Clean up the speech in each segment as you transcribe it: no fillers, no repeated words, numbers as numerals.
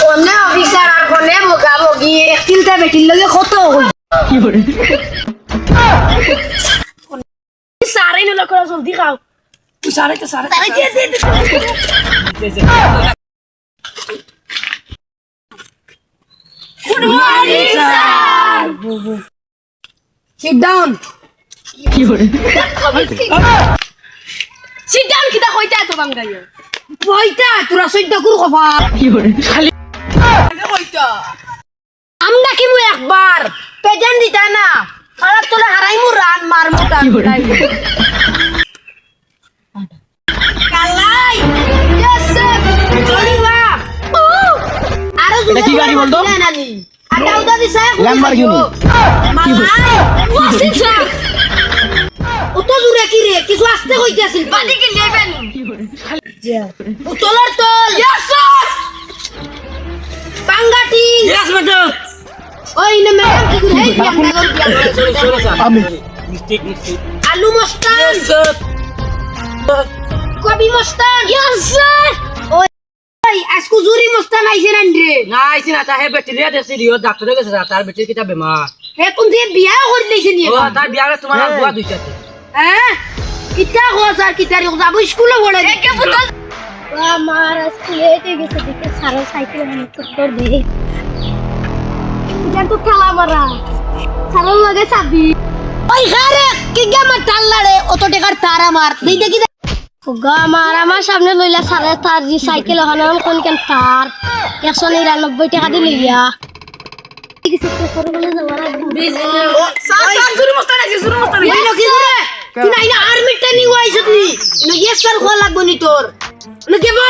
কোনে অফিসার আর কোনে বোকা বগি একটিলটা বেটির লগে কত হই কি করে সারে নলা করে জলদি খাও তুই সারে good morning sir sit down কি করে সিট ডাউন কিটা কইতা এত বাঙ্গাইয়া কইতা তোরা সইটা কুর কফা কি করে খালি কইতা আমরা কি মু একবার প্রেজেন্ট দিতা না আর তোরা হারাইমু রান মার মোটা কালাই यस স্যার চলিবা আরো এটা কি গাড়ি বলতো নানি আটা উদা দিছে ল্যাম্বরগিনি মালাই ওয়াসি স্যার অত জোরে কি রে কিছু আসতে কইতাছিল বাদি কি নেবেন তোলার তোল यस স্যার পাঙ্গাটি यस ম্যাডাম ওই না ম্যাডাম কি করে হেই আমি মিস্টেক আলু মস্তান यस স্যার কবি মস্তান यस স্যার ওই আজকু জুরি মস্তান আইছে না রে না আইছি না তাহে ব্যাকটেরিয়া দেছে রিও ডাক্তারের কাছে যা তার বেটির কিটা বেমার হে কোন দিয়ে বিয়া করে লইছে নি ও তার বিয়ারে তোমার বুয়া দুইটাতে হ্যাঁ কিটা হো স্যার কিটা রে যাব স্কুলে পড়ে একে পুতল আমার স্কুলে এসে গেছে দেখে সারা সাইকেল আমি টক্কর দে এটা তো খেলা মারা সারা লাগে সাবি ওই ঘরে কি গামা টাল্লারে অত টাকার তার আমার দেই দেখি গা আমার সামনে লইলা সারা তার জি সাইকেল ওখানে কোন কেন তার 199 টাকা দি লইয়া কিছু তো করে বলে যাওয়ার স্যার জুরি মস্তান আছে জুরি মস্তান এই কি করে তুই না ইনা আর্মি ট্রেনিং হইছিস নি না ইয়েস স্যার খোলা লাগবো নি তোর না কেবা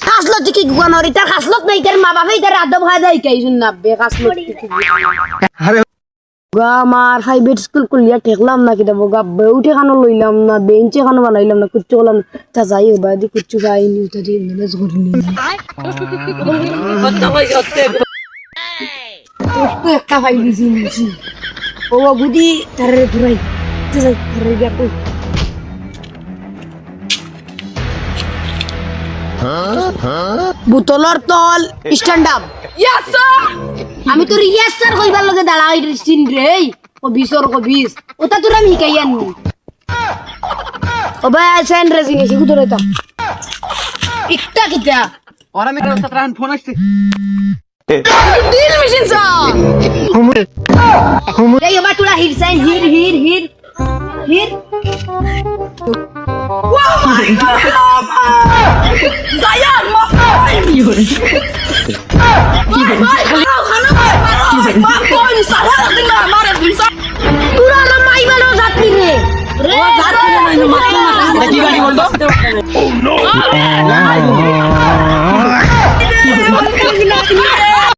খাসলত কি গুয়ানরি তার খাসলত নাই তার মা বাবাই তার আদব খায় দেই কাই শুন না বে খাসলত আরে গা মার প্রাইভেট স্কুল কুলিয়া ঠেকলাম না কিটা বগা বেউঠে খানো লইলাম না বেঞ্চে খানো বানাইলাম না কুচ্চু করলাম তা যাই হবা দি কুচ্চু গাইনি তা দি ম্যানেজ করিনি কত কই হচ্ছে তো একটা ফাইল দিছি নিছি ও বুদি তারে ধরাই যাই ধরে গিয়া কই বুতলর তল স্ট্যান্ড আপ ইয়েস স্যার আমি তোর ইয়েস স্যার কইবার লগে দাঁড়াই সিন রে ও বিসর কো বিস ওটা তোরা মি কাই আননি ও ভাই সেন্ড রে সিনে শিখু তোর এটা ইকটা কিটা আর আমি কাছে ট্রান ফোন আসছে ডিল মেশিন সা রে এবার তোরা হির সাইন হির ওয়াও মাই গড জায়ান মাফাই কি হরে কি খানা মা কোন সারা দিন না মারে দিনসা পুরা না মাই বানো যাত্রী রে ও যাত্রী না মাত্র এটা কি গাড়ি বলতো ও নো